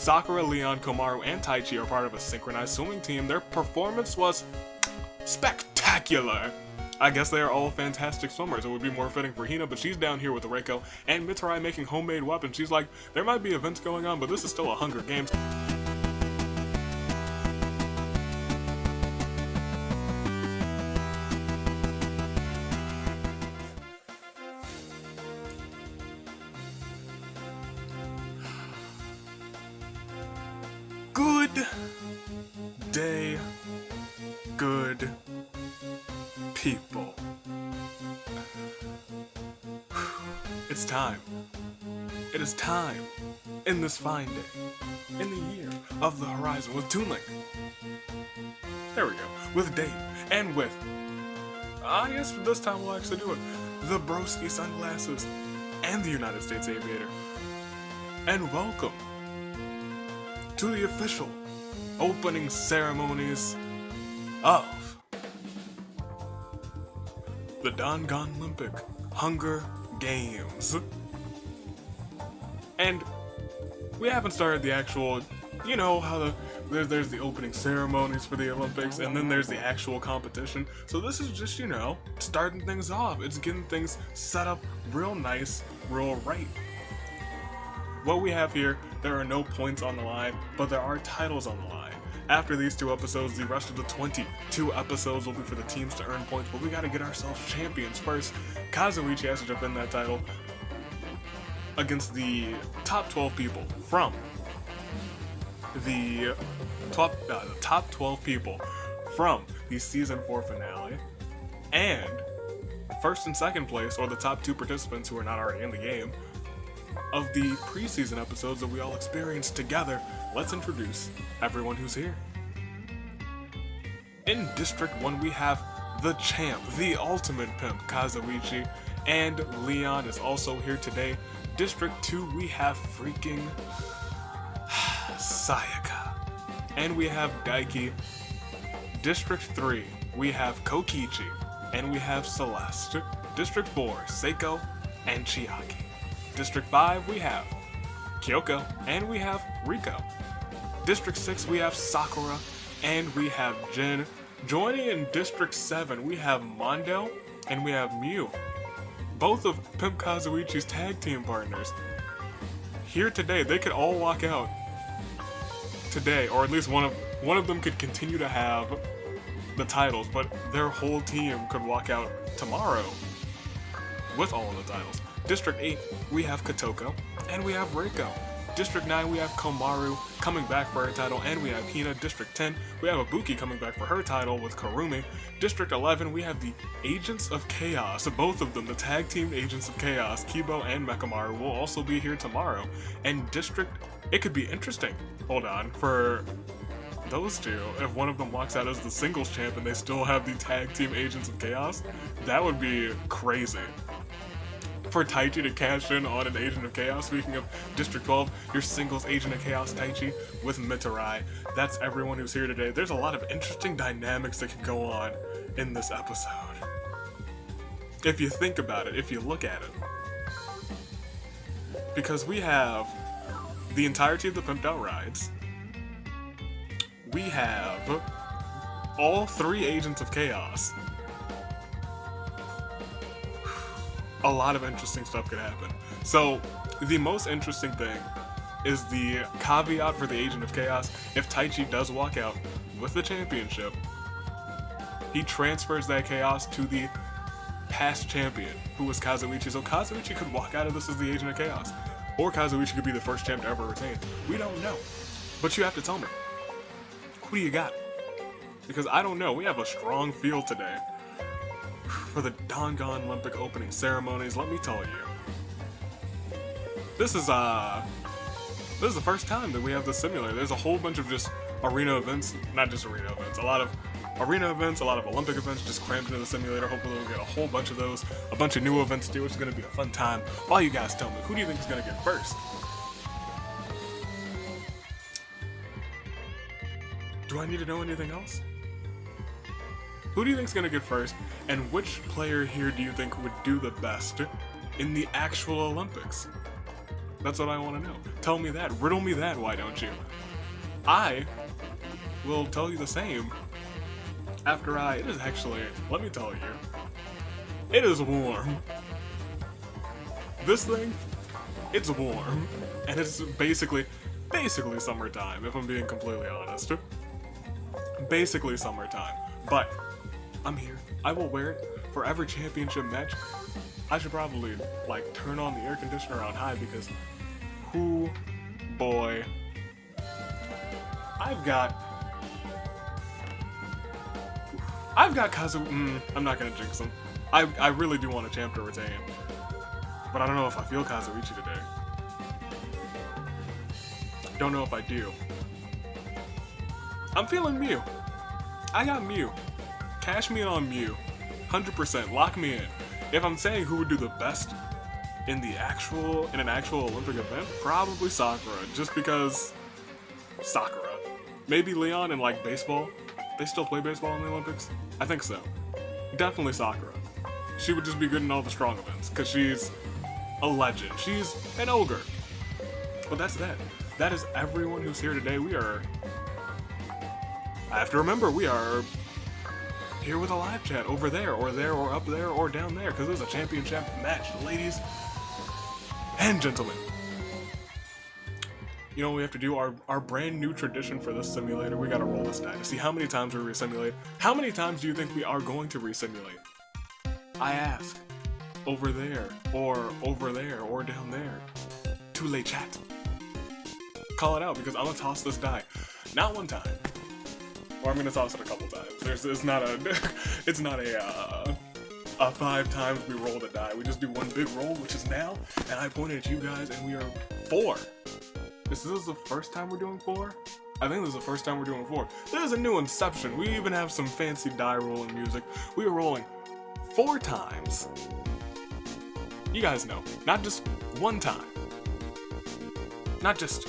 Sakura, Leon, Komaru, and Taichi are part of a synchronized swimming team. Their performance was spectacular. I guess they are all fantastic swimmers. It would be more fitting for Hina, but she's down here with Reiko and Mitsurai making homemade weapons. She's like, there might be events going on, but this is still a Hunger Games. Good day, good people. It's time. It is time in this fine day, in the year of the horizon with Toon Link. There we go. With Dave and with, yes, this time we'll actually do it, the Broski Sunglasses and the United States Aviator. And welcome to the official opening ceremonies of the Dangan-lympics Hunger Games. And we haven't started the actual, you know, how there's the opening ceremonies for the Olympics, and then there's the actual competition. So this is just, you know, starting things off. It's getting things set up real nice, real right. What we have here, there are no points on the line, but there are titles on the line. After these 2 episodes, the rest of the 22 episodes will be for the teams to earn points, but we gotta get ourselves champions first. Kazuichi has to defend that title against the top 12 people from the top 12 people from the season 4 finale, and first and second place, or the top 2 participants who are not already in the game, of the preseason episodes that we all experienced together. Let's introduce everyone who's here. In District 1, we have the champ, the ultimate pimp, Kazuichi, and Leon is also here today. District 2, we have freaking Sayaka, and we have Daiki. District 3, we have Kokichi, and we have Celeste. District 4, Seiko and Chiaki. District 5, we have Kyoko, and we have Riko. District 6, we have Sakura, and we have Jin. Joining in District 7, we have Mondo, and we have Mew. Both of Pimp Kazuichi's tag team partners. Here today, they could all walk out today, or at least one of them could continue to have the titles, but their whole team could walk out tomorrow with all of the titles. District 8, we have Kotoko, and we have Reiko. District 9, we have Komaru coming back for her title, and we have Hina. District 10, we have Ibuki coming back for her title with Karumi. District 11, we have the Agents of Chaos, both of them, the tag team Agents of Chaos, Kibo and Mekamaru, will also be here tomorrow. And District, it could be interesting, hold on, for those two, if one of them walks out as the singles champ and they still have the tag team Agents of Chaos, that would be crazy. For Taichi to cash in on an Agent of Chaos. Speaking of District 12, your singles Agent of Chaos Taichi with Mitsurai. That's everyone who's here today. There's a lot of interesting dynamics that can go on in this episode. If you think about it, if you look at it. Because we have the entirety of the Pimped Out Rides. We have all 3 Agents of Chaos. A lot of interesting stuff could happen. So, the most interesting thing is the caveat for the Agent of Chaos. If Taichi does walk out with the championship, he transfers that chaos to the past champion, who was Kazuichi. So Kazuichi could walk out of this as the Agent of Chaos. Or Kazuichi could be the first champ to ever retain. We don't know. But you have to tell me. Who do you got? Because I don't know. We have a strong field today for the Dangan-lympics Opening Ceremonies. Let me tell you, this is the first time that we have the simulator. There's a whole bunch of just arena events, not just arena events, a lot of arena events, a lot of Olympic events just crammed into the simulator. Hopefully we'll get a whole bunch of those, a bunch of new events too, which is going to be a fun time. While you guys tell me, who do you think is going to get first? Do I need to know anything else? Who do you think is going to get first, and which player here do you think would do the best in the actual Olympics? That's what I want to know. Tell me that. Riddle me that, why don't you? I will tell you the same after it is actually, let me tell you, it is warm. This thing, it's warm. And it's basically summertime, if I'm being completely honest. Basically summertime. But I'm here. I will wear it for every championship match. I should probably, like, turn on the air conditioner on high because, boy. I've got Kazu. I'm not gonna jinx him. I really do want a champ to retain, but I don't know if I feel Kazuichi today. Don't know if I do. I'm feeling Mew. I got Mew. Cash me in on Mew. 100%. Lock me in. If I'm saying who would do the best in an actual Olympic event, probably Sakura. Just because Sakura. Maybe Leon in like baseball. They still play baseball in the Olympics? I think so. Definitely Sakura. She would just be good in all the strong events because she's a legend. She's an ogre. But that's that. That is everyone who's here today. I have to remember, we are here with a live chat over there, or up there, or down there, because there's a championship match, ladies and gentlemen. You know what we have to do? Our brand new tradition for this simulator, we gotta roll this die to see how many times we resimulate. How many times do you think we are going to resimulate? I ask. Over there, or down there. Too late chat. Call it out, because I'm gonna toss this die. Not one time. Or I'm gonna toss it a couple times. It's not a 5 times we roll the die. We just do one big roll, which is now, and I pointed at you guys, and we are 4. This is the first time we're doing 4? I think this is the first time we're doing 4. This is a new inception. We even have some fancy die rolling music. We are rolling 4 times. You guys know, not just 1 time. Not just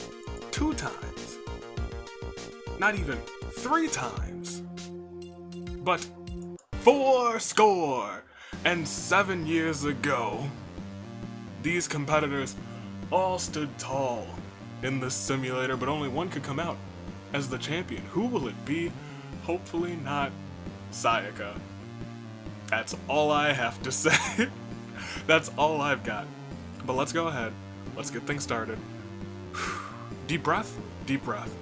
2 times. Not even 3 times. But 4-score-and-7 years ago, these competitors all stood tall in this simulator, but only one could come out as the champion. Who will it be? Hopefully not Sayaka. That's all I have to say. That's all I've got. But let's go ahead. Let's get things started. Deep breath. Deep breath.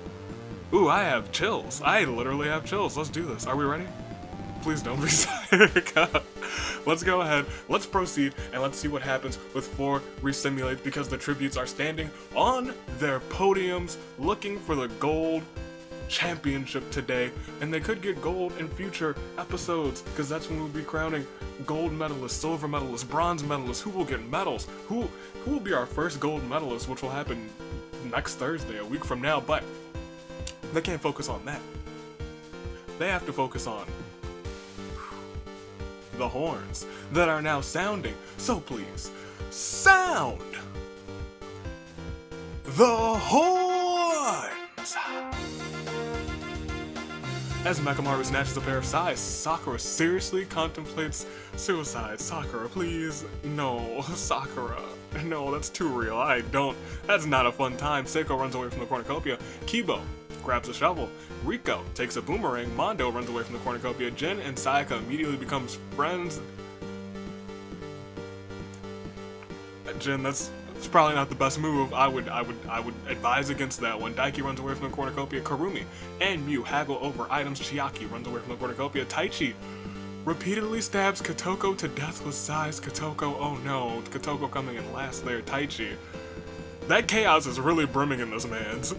Ooh, I have chills. I literally have chills. Let's do this. Are we ready? Please don't be Sayaka. Let's go ahead, let's proceed, and let's see what happens with 4 resimulates, because the tributes are standing on their podiums looking for the gold championship today, and they could get gold in future episodes, because that's when we'll be crowning gold medalists, silver medalists, bronze medalists. Who will get medals? Who will be our first gold medalist, which will happen next Thursday, a week from now, but they can't focus on that. They have to focus on the horns that are now sounding. So please, sound the horns! As Mekamaru snatches a pair of sais, Sakura seriously contemplates suicide. Sakura, please. No, Sakura. No, that's too real. That's not a fun time. Seiko runs away from the cornucopia. Kibo grabs a shovel. Riko takes a boomerang. Mondo runs away from the cornucopia. Jin and Sayaka immediately becomes friends. Jin, that's probably not the best move. I would advise against that one. Daiki runs away from the cornucopia. Karumi and Mew haggle over items. Chiaki runs away from the cornucopia. Taichi repeatedly stabs Kotoko to death with sais. Kotoko, oh no, Kotoko coming in last there. Taichi. That chaos is really brimming in this man's.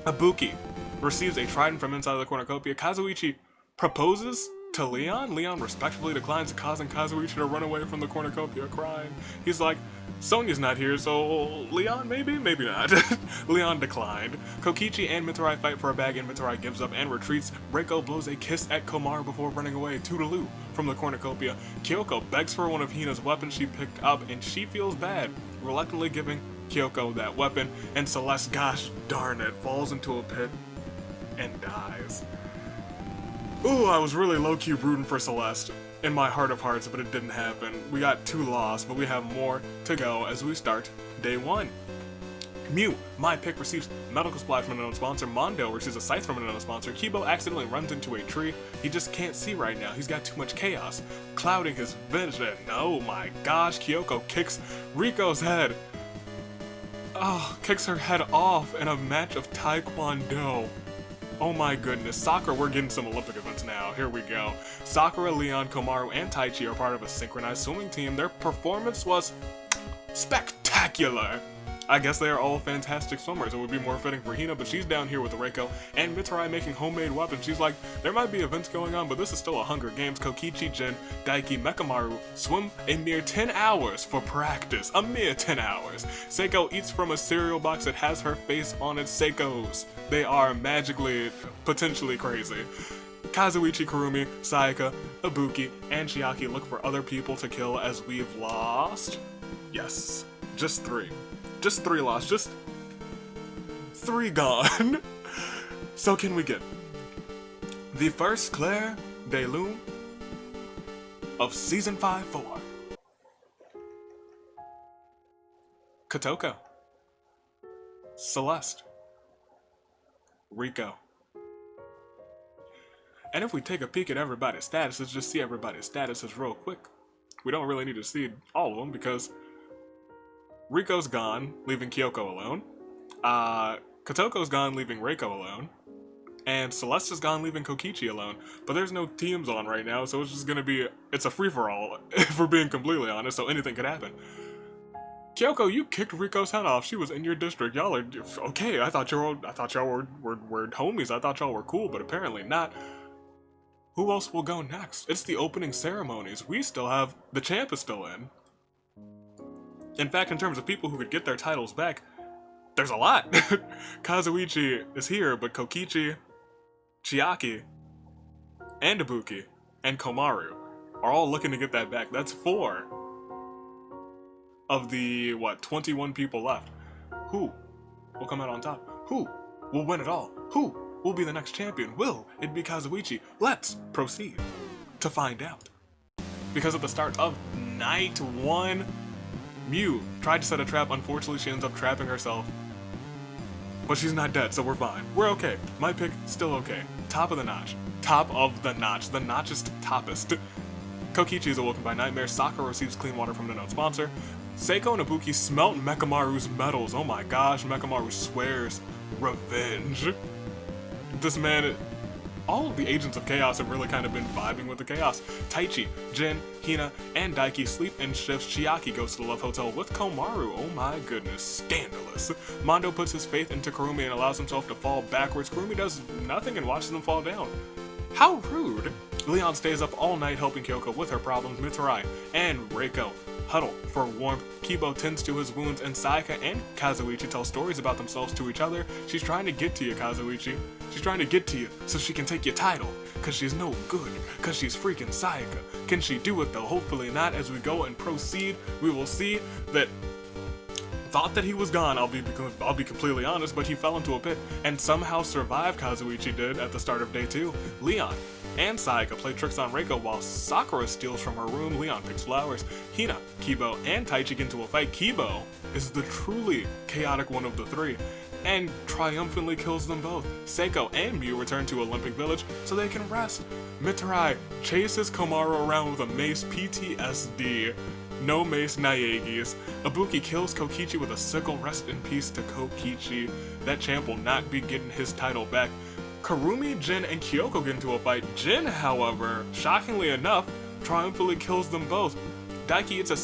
Ibuki receives a trident from inside the cornucopia. Kazuichi proposes to Leon. Leon respectfully declines, causing Kazuichi to run away from the cornucopia crying. He's like, Sonya's not here, so Leon maybe? Maybe not. Leon declined. Kokichi and Mitarai fight for a bag, and Mitarai gives up and retreats. Reiko blows a kiss at Komaru before running away. Toodaloo from the cornucopia. Kyoko begs for one of Hina's weapons she picked up, and she feels bad, reluctantly giving Kyoko that weapon, and Celeste, gosh darn it, falls into a pit and dies. Ooh, I was really low-key rooting for Celeste. in my heart of hearts, but it didn't happen. We got 2 lost, but we have more to go as we start day 1. Mew, my pick, receives medical supplies from an unknown sponsor. Mondo receives a scythe from an unknown sponsor. Kibo accidentally runs into a tree. He just can't see right now. He's got too much chaos, clouding his vision. Oh my gosh, Kyoko kicks Riko's head. Oh, kicks her head off in a match of Taekwondo. Oh my goodness. Sakura, we're getting some Olympic events now. Here we go. Sakura, Leon, Komaru, and Taichi are part of a synchronized swimming team. Their performance was spectacular. I guess they are all fantastic swimmers. It would be more fitting for Hina, but she's down here with Reiko and Mitsurai making homemade weapons. She's like, there might be events going on, but this is still a Hunger Games. Kokichi, Jin, Daiki, Mekamaru swim a mere 10 hours for practice. A mere 10 hours. Seiko eats from a cereal box that has her face on it. Seikos. They are magically, potentially crazy. Kazuichi, Kurumi, Sayaka, Ibuki, and Chiaki look for other people to kill as we've lost. Yes, just 3. Just 3 lost, just 3 gone. So can we get the first Claire de Lune of Season 5-4? Kotoko, Celeste, Riko. And if we take a peek at everybody's statuses, just see everybody's statuses real quick. We don't really need to see all of them because Riko's gone, leaving Kyoko alone. Kotoko's gone, leaving Reiko alone. And Celeste is gone, leaving Kokichi alone. But there's no teams on right now, so it's just gonna be, it's a free-for-all, if we're being completely honest, so anything could happen. Kyoko, you kicked Riko's head off. She was in your district. Y'all are, okay, I thought y'all were homies. I thought y'all were cool, but apparently not. Who else will go next? It's the opening ceremonies. We still have, the champ is still in. In fact, in terms of people who could get their titles back, there's a lot. Kazuichi is here, but Kokichi, Chiaki, and Ibuki, and Komaru are all looking to get that back. That's 4 of the, 21 people left. Who will come out on top? Who will win it all? Who will be the next champion? Will it be Kazuichi? Let's proceed to find out. Because at the start of night 1, Mew tried to set a trap. Unfortunately, she ends up trapping herself. But she's not dead, so we're fine. We're okay. My pick, still okay. Top of the notch. Top of the notch. The notchest toppest. Kokichi is awoken by nightmares. Sakura receives clean water from an unknown sponsor. Seiko and Ibuki smelt Mekamaru's medals. Oh my gosh, Mekamaru swears revenge. This man... all of the agents of chaos have really kind of been vibing with the chaos. Taichi, Jin, Hina, and Daiki sleep in shifts. Chiaki goes to the Love Hotel with Komaru. Oh my goodness, scandalous. Mondo puts his faith into Kurumi and allows himself to fall backwards. Kurumi does nothing and watches them fall down. How rude. Leon stays up all night helping Kyoko with her problems. Mitsurai and Reiko huddle for warmth. Kibo tends to his wounds, and Sayaka and Kazuichi tell stories about themselves to each other. She's trying to get to you, Kazuichi. She's trying to get to you so she can take your title, cause she's no good, cause she's freaking Sayaka. Can she do it though? Hopefully not. As we go and proceed, we will see that thought that he was gone, I'll be completely honest, but he fell into a pit and somehow survived. Kazuichi did at the start of day 2. Leon and Sayaka play tricks on Reiko while Sakura steals from her room. Leon picks flowers. Hina, Kibo, and Taichi get into a fight. Kibo is the truly chaotic one of the 3 and triumphantly kills them both. Seiko and Mew return to Olympic Village so they can rest. Mitsurai chases Komaru around with a mace. PTSD. No mace Naegis. Ibuki kills Kokichi with a sickle. Rest in peace to Kokichi. That champ will not be getting his title back. Kurumi, Jin, and Kyoko get into a fight. Jin, however, shockingly enough, triumphantly kills them both. Daiki eats a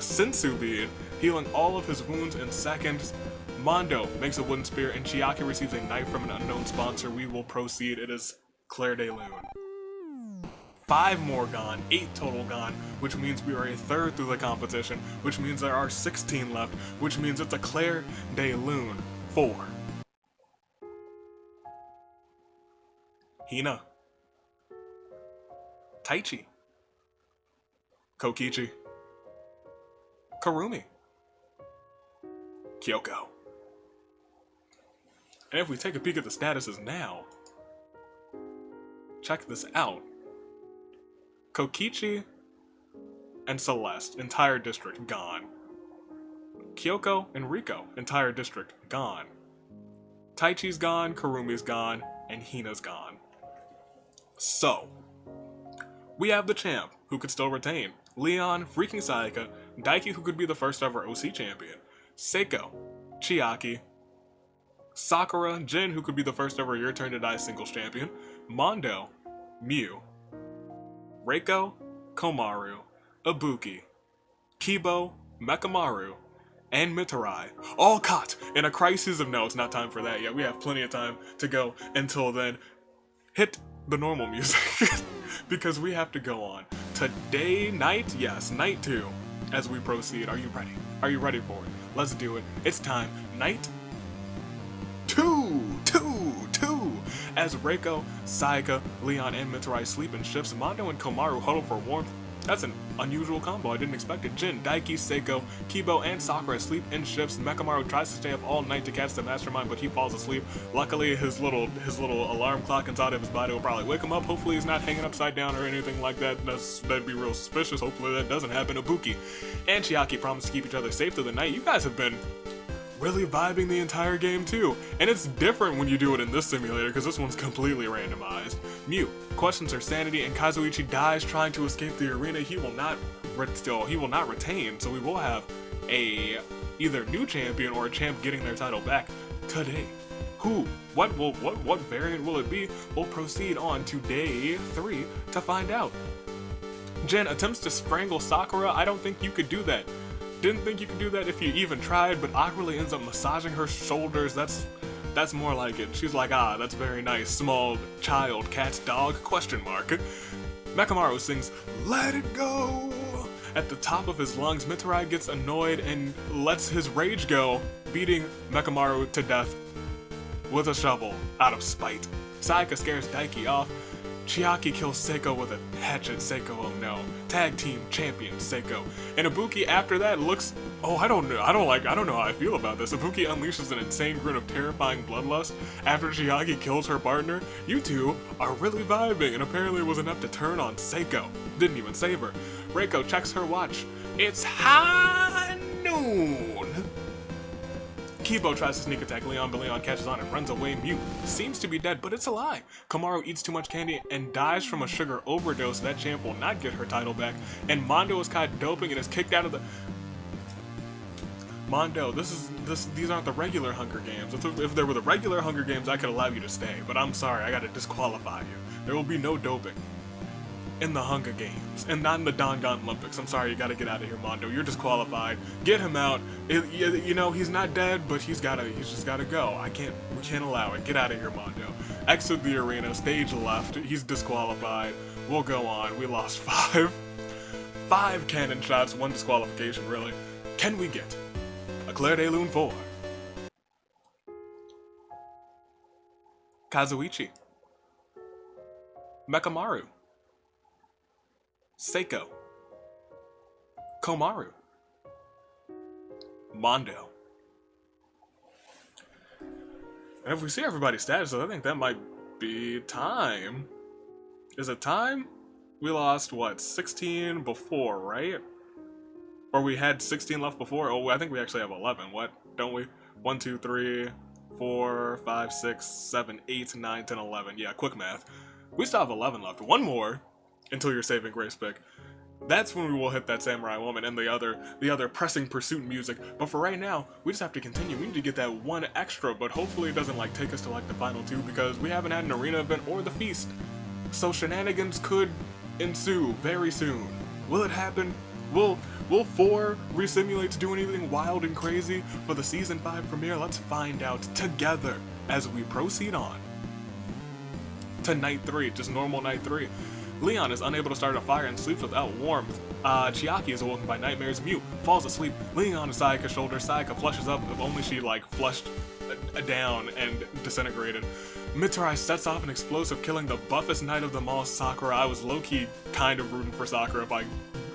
sensu bead, healing all of his wounds in seconds. Mondo makes a wooden spear, and Chiaki receives a knife from an unknown sponsor. We will proceed. It is Claire de Lune. 5 more gone, 8 total gone, which means we are a third through the competition, which means there are 16 left, which means it's a Claire de Lune 4. Hina, Taichi, Kokichi, Kurumi, Kyoko. And if we take a peek at the statuses now, check this out. Kokichi and Celeste, entire district gone. Kyoko and Riko, entire district gone. Taichi's gone, Karumi's gone, and Hina's gone. So, we have the champ, who could still retain. Leon, freaking Sayaka, Daiki, who could be the first ever OC champion. Seiko, Chiaki, Sakura, Jin, who could be the first ever Your Turn to Die singles champion. Mondo, Mew, Reiko, Komaru, Ibuki, Kibo, Mekamaru, and Mitarai, all caught in a crisis of no, it's not time for that yet. We have plenty of time to go until then. Hit the normal music because we have to go on. Today, night 2, as we proceed. Are you ready? Are you ready for it? Let's do it. It's time. Night 2. As Reiko, Sayaka, Leon, and Mitarai sleep in shifts, Mondo and Komaru huddle for warmth. That's an unusual combo, I didn't expect it. Jin, Daiki, Seiko, Kibo, and Sakura sleep in shifts. Mekamaru tries to stay up all night to catch the mastermind, but he falls asleep. Luckily, his little alarm clock inside of his body will probably wake him up. Hopefully he's not hanging upside down or anything like that. That'd be real suspicious. Hopefully that doesn't happen. Ibuki and Chiaki promise to keep each other safe through the night. You guys have been really vibing the entire game too, and it's different when you do it in this simulator because this one's completely randomized. Mew questions her sanity, and Kazuichi dies trying to escape the arena. He will not retain, so we will have a either new champion or a champ getting their title back today. What variant will it be? We'll proceed on to day 3 to find out. Jin attempts to strangle Sakura. I don't think you could do that. Didn't think you could do that if you even tried, but awkwardly ends up massaging her shoulders. That's more like it. She's like, ah, that's very nice. Small child, cat, dog, question mark. Mekamaru sings, "Let it go!" At the top of his lungs. Mitarai gets annoyed and lets his rage go, beating Mekamaru to death with a shovel out of spite. Sayaka scares Daiki off. Chiaki kills Seiko with a hatchet. Seiko, oh no. Tag team champion Seiko. And Ibuki after that looks, I don't know how I feel about this. Ibuki unleashes an insane grin of terrifying bloodlust after Chiaki kills her partner. You two are really vibing, and apparently it was enough to turn on Seiko. Didn't even save her. Reiko checks her watch. It's high noon. Kibo tries to sneak attack Leon, but Leon catches on and runs away. Mew seems to be dead, but it's a lie. Komaru eats too much candy and dies from a sugar overdose. That champ will not get her title back. And Mondo is caught doping and is kicked out of the... Mondo, these aren't the regular Hunger Games. If there were the regular Hunger Games, I could allow you to stay. But I'm sorry, I gotta disqualify you. There will be no doping in the Hunger Games, and not in the Dangan-lympics. I'm sorry, you gotta get out of here, Mondo. You're disqualified. Get him out. You know, he's not dead, but he's just gotta go. We can't allow it. Get out of here, Mondo. Exit the arena, stage left. He's disqualified. We'll go on. We lost 5. 5 cannon shots, 1 disqualification, really. Can we get a Claire de Lune 4? Kazuichi. Mekamaru. Seiko, Komaru, Mondo. And if we see everybody's statuses, I think that might be time. Is it time? We lost, what, 16 before, right? Or we had 16 left before? Oh, I think we actually have 11, what? Don't we? 1, 2, 3, 4, 5, 6, 7, 8, 9, 10, 11. Yeah, quick math. We still have 11 left. 1 more until your saving grace pick. That's when we will hit that samurai woman and the other pressing pursuit music. But for right now, we just have to continue. We need to get that 1 extra, but hopefully it doesn't like take us to like the final 2 because we haven't had an arena event or the feast. So shenanigans could ensue very soon. Will it happen? Will 4 resimulate to do anything wild and crazy for the season 5 premiere? Let's find out together as we proceed on to night 3, just normal night 3. Leon is unable to start a fire and sleeps without warmth. Chiaki is awoken by nightmares. Mew falls asleep, leaning on Sayaka's shoulder. Sayaka flushes up, if only she flushed down and disintegrated. Mitarai sets off an explosive, killing the buffest knight of them all, Sakura. I was low-key kind of rooting for Sakura, if I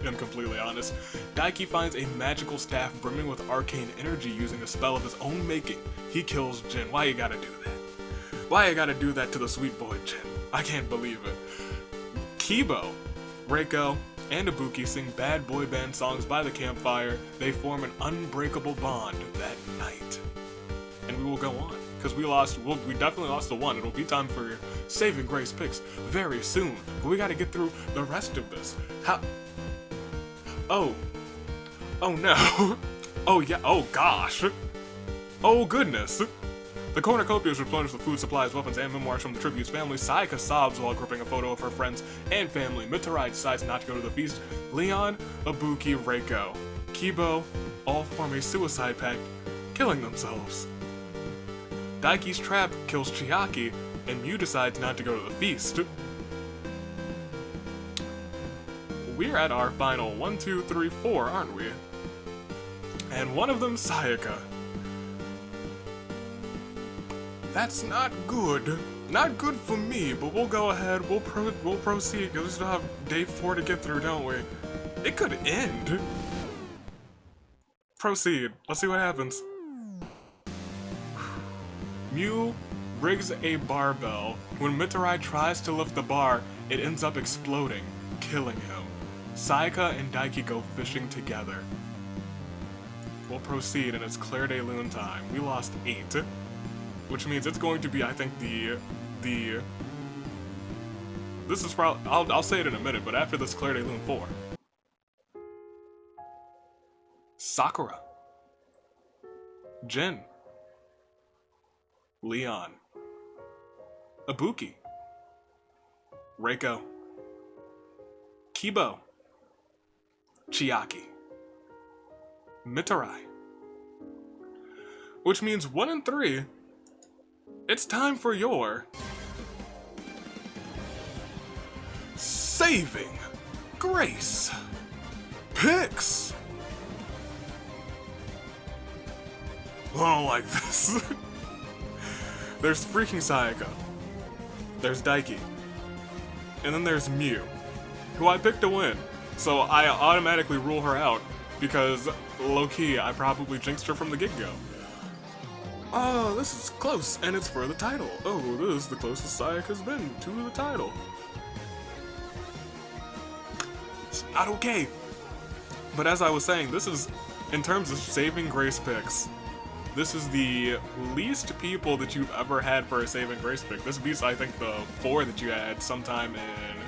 am completely honest. Daiki finds a magical staff brimming with arcane energy using a spell of his own making. He kills Jin. Why you gotta do that? Why you gotta do that to the sweet boy Jin? I can't believe it. Kibo Reiko and Ibuki sing bad boy band songs by the campfire. They form an unbreakable bond that night. And we will go on, because we definitely lost the one. It'll be time for your saving grace picks very soon. But we gotta get through the rest of this. Oh no. Oh yeah, oh gosh. Oh goodness. The cornucopias replenish the food supplies, weapons, and memoirs from the tribute's family. Sayaka sobs while gripping a photo of her friends and family. Mitarai decides not to go to the feast. Leon, Ibuki, Reiko, Kibo all form a suicide pact, killing themselves. Daiki's trap kills Chiaki, and Mew decides not to go to the feast. We're at our final 1, 2, 3, 4, aren't we? And one of them's Sayaka. That's not good. Not good for me, but we'll go ahead, we'll proceed, because we still have day 4 to get through, don't we? It could end. Proceed. Let's see what happens. Mew rigs a barbell. When Mitarai tries to lift the bar, it ends up exploding, killing him. Sayaka and Daiki go fishing together. We'll proceed, and it's Claire de Lune time. We lost 8, which means it's going to be, I think, this is probably, I'll say it in a minute, but after this, Claire de Lune 4. Sakura. Jin. Leon. Ibuki. Reiko. Kibo. Chiaki. Mitarai. Which means 1 and 3, it's time for your saving grace picks. I don't like this. There's freaking Sayaka. There's Daiki. And then there's Mew, who I picked to win. So I automatically rule her out because, low-key, I probably jinxed her from the get-go. Oh, this is close, and it's for the title. Oh, this is the closest Sayaka's been to the title. It's not okay. But as I was saying, this is, in terms of saving grace picks, this is the least people that you've ever had for a saving grace pick. This beats, I think, the 4 that you had sometime in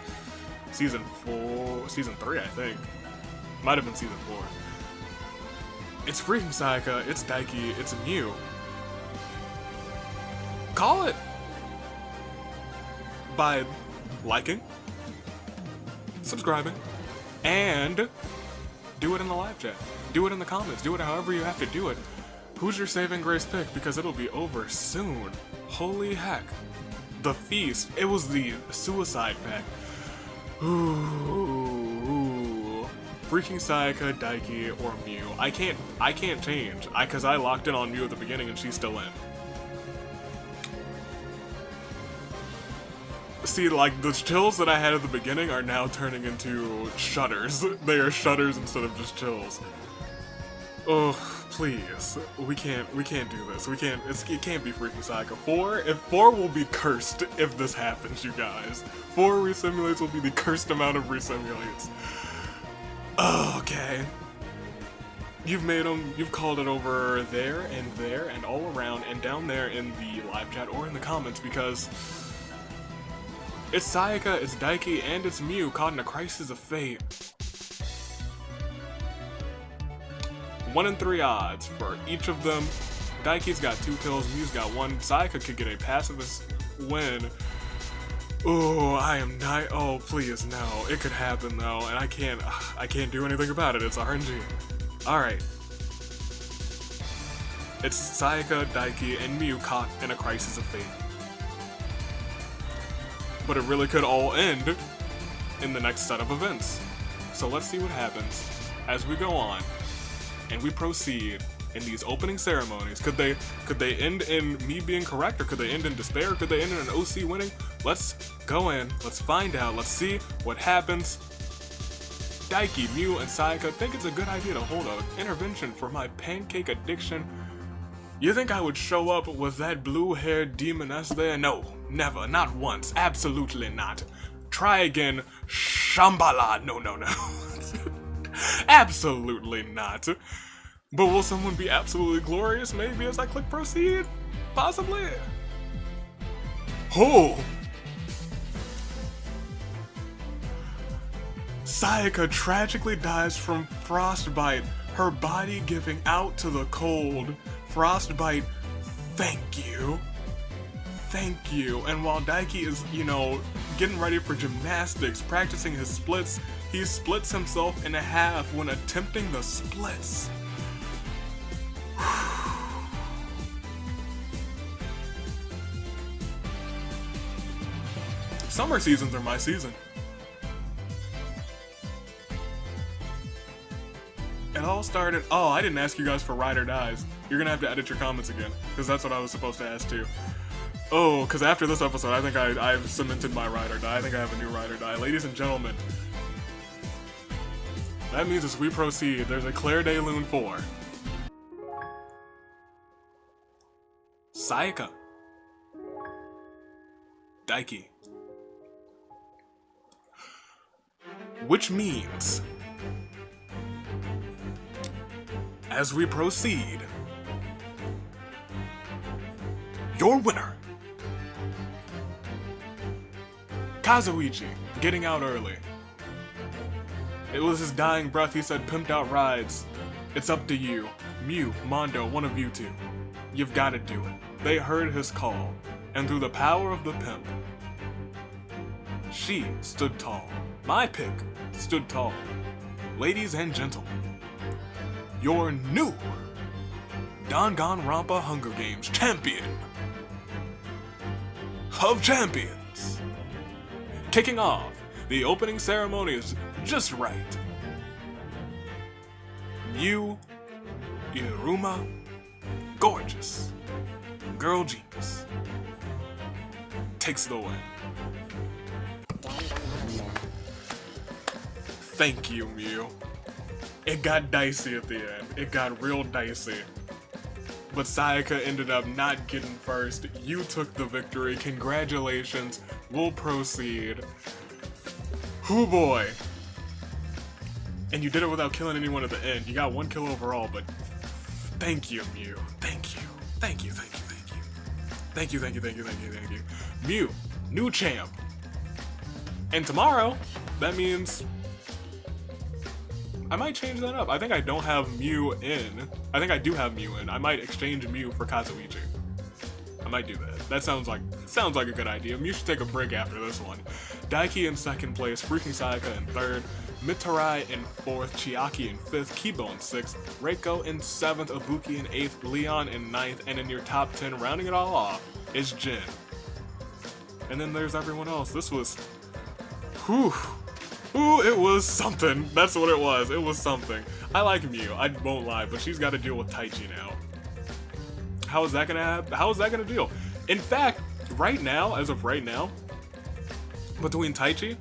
season 3, I think. Might have been season 4. It's freaking Sayaka, it's Daiki, it's Mew. Call it by liking, subscribing, and do it in the live chat. Do it in the comments. Do it however you have to do it. Who's your saving grace pick? Because it'll be over soon. Holy heck. The feast. It was the suicide pact. Ooh. Freaking Sayaka, Daiki, or Mew. I can't change. Because I locked in on Mew at the beginning and she's still in. See, like, the chills that I had at the beginning are now turning into shudders. They are shudders instead of just chills. Oh, please. We can't do this. It can't be freaking Sayaka. 4 will be cursed if this happens, you guys. 4 resimulates will be the cursed amount of resimulates. Oh, okay. You've made them, you've called it over there and all around and down there in the live chat or in the comments because it's Sayaka, it's Daiki, and it's Mew caught in a crisis of fate. 1 in 3 odds for each of them. Daiki's got 2 kills, Mew's got 1. Sayaka could get a pacifist win. Oh, I am not. Oh, please, no. It could happen though, and I can't do anything about it. It's RNG. All right. It's Sayaka, Daiki, and Mew caught in a crisis of fate. But it really could all end in the next set of events. So let's see what happens as we go on and we proceed in these opening ceremonies. Could they end in me being correct, or could they end in despair? Could they end in an OC winning? Let's go in, let's find out, let's see what happens. Daiki, Mew, and Sayaka think it's a good idea to hold an intervention for my pancake addiction. You think I would show up with that blue-haired demoness there? No, never, not once, absolutely not. Try again. Shambhala. No. Absolutely not. But will someone be absolutely glorious? Maybe as I click proceed? Possibly. Oh! Sayaka tragically dies from frostbite, her body giving out to the cold. Frostbite, thank you. Thank you. And while Daiki is, getting ready for gymnastics, practicing his splits, he splits himself in half when attempting the splits. Summer seasons are my season. It all started. Oh, I didn't ask you guys for ride or dies. You're gonna have to edit your comments again, because that's what I was supposed to ask too. Oh, because after this episode, I think I've cemented my ride or die. I think I have a new ride or die. Ladies and gentlemen, that means as we proceed, there's a Claire de Lune 4. Sayaka. Daiki. Which means, as we proceed, your winner, Kazuichi, getting out early. It was his dying breath. He said, "Pimped out rides. It's up to you. Mew, Mondo, one of you two. You've got to do it." They heard his call, and through the power of the pimp, she stood tall. My pick stood tall. Ladies and gentlemen, your new Danganronpa Hunger Games champion of champions. Kicking off the opening ceremonies just right. Mew Iruma, gorgeous girl genius, takes the win. Thank you, Mew. It got dicey at the end. It got real dicey. But Sayaka ended up not getting first. You took the victory. Congratulations. We'll proceed. Hoo boy. And you did it without killing anyone at the end. You got 1 kill overall, but thank you, Mew. Thank you. Thank you. Mew, new champ. And tomorrow, that means I might change that up. I think I don't have Mew in. I think I do have Mew in. I might exchange Mew for Kazuichi. I might do that. That sounds like a good idea. Mew should take a break after this one. Daiki in second place, freaking Sayaka in third, Mitarai in fourth, Chiaki in fifth, Kibo in sixth, Reiko in seventh, Ibuki in eighth, Leon in ninth, and in your top 10, rounding it all off, is Jin. And then there's everyone else. This was, whew. Ooh, it was something. That's what it was. It was something. I like Mew, I won't lie, but she's got to deal with Taichi now. How is that gonna deal? In fact, right now, as of right now, between Taichi,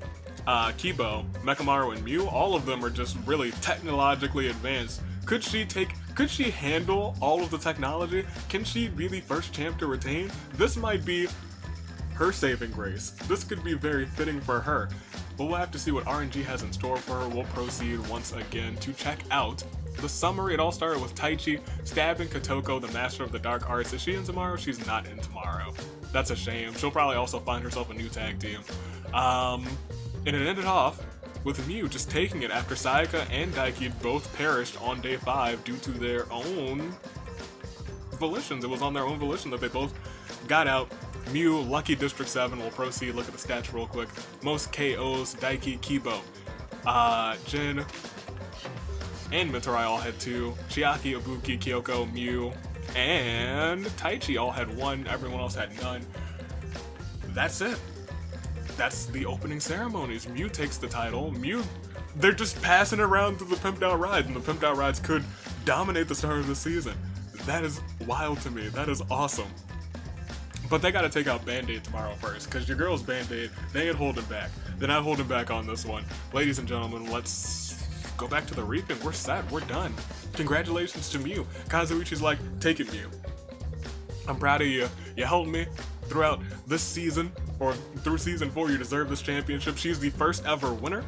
Kibo, Mekamaru, and Mew, all of them are just really technologically advanced. Could she handle all of the technology? Can she be the first champ to retain? This might be her saving grace. This could be very fitting for her. But we'll have to see what RNG has in store for her. We'll proceed once again to check out the summary. It all started with Taichi stabbing Kotoko, the master of the dark arts. Is she in tomorrow? She's not in tomorrow. That's a shame. She'll probably also find herself a new tag team. And it ended off with Mew just taking it after Sayaka and Daiki both perished on day 5 due to their own volitions. It was on their own volition that they both got out. Mew, lucky District 7. We'll proceed. Look at the stats real quick. Most KOs, Daiki, Kibo. Jin and Mitarai all had 2. Chiaki, Ibuki, Kyoko, Mew, and Taichi all had 1. Everyone else had none. That's it. That's the opening ceremonies. Mew takes the title. Mew, they're just passing around to the Pimped Out Rides, and the Pimped Out Rides could dominate the start of the season. That is wild to me. That is awesome. But they gotta take out Band-Aid tomorrow first, because your girl's Band-Aid, they ain't holding back. They're not holding back on this one. Ladies and gentlemen, let's go back to the reaping. We're set. We're done. Congratulations to Mew. Kazuichi's like, take it, Mew. I'm proud of you. You helped me throughout this season. or through season 4, you deserve this championship. She's the first ever winner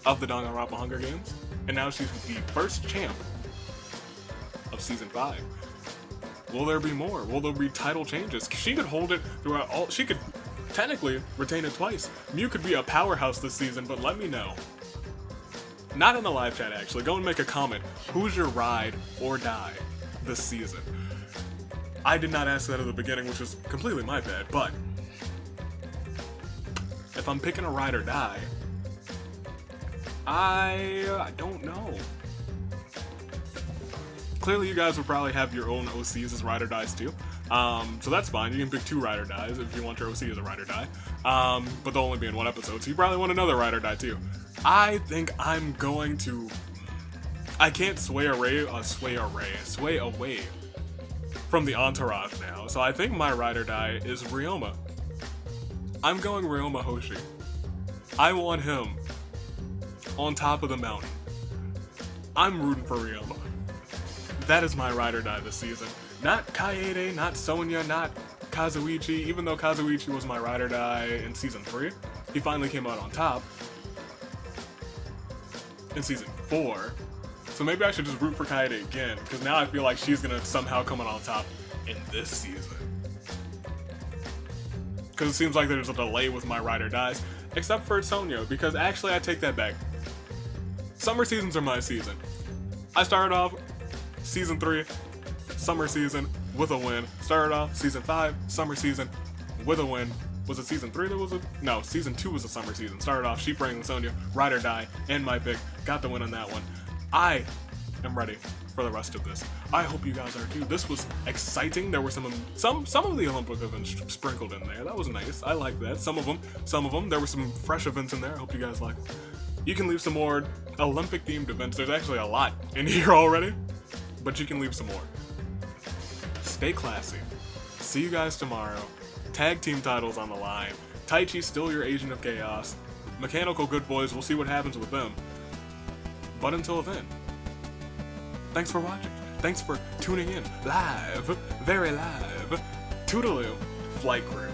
of the Danganronpa Hunger Games, and now she's the first champ of season 5. Will there be more? Will there be title changes? She could hold it throughout all. She could technically retain it twice. Mew could be a powerhouse this season, but let me know. Not in the live chat, actually. Go and make a comment. Who's your ride or die this season? I did not ask that at the beginning, which is completely my bad, but if I'm picking a ride or die, I don't know. Clearly, you guys will probably have your own OCs as ride or dies too. So that's fine. You can pick 2 ride or dies if you want your OC as a ride or die. But they'll only be in 1 episode, so you probably want another ride or die too. I think I'm going to. I can't sway away from the entourage now. So I think my ride or die is Ryoma. I'm going Ryoma Hoshi. I want him on top of the mountain. I'm rooting for Ryoma. That is my ride or die this season. Not Kaede, not Sonya, not Kazuichi, even though Kazuichi was my ride or die in season 3. He finally came out on top in season 4. So maybe I should just root for Kaede again, because now I feel like she's gonna somehow come out on top in this season. Because it seems like there's a delay with my ride or dies, except for Sonya, because actually I take that back. Summer seasons are my season. I started off season 3, summer season with a win. Started off season 5, summer season with a win. Was it season 3 that was a... No, season 2 was a summer season. Started off Sheep Ring with Sonya, ride or die, and my pick. Got the win on that one. I am ready for the rest of this. I hope you guys are too. This was exciting. There were some of the Olympic events sprinkled in there. That was nice. I like that. Some of them. There were some fresh events in there. I hope you guys like them. You can leave some more Olympic themed events. There's actually a lot in here already, but you can leave some more. Stay classy. See you guys tomorrow. Tag team titles on the line. Taichi's still your agent of chaos. Mechanical Good Boys, we'll see what happens with them. But until then, thanks for watching. Thanks for tuning in live, very live. Toodaloo, Flight Crew.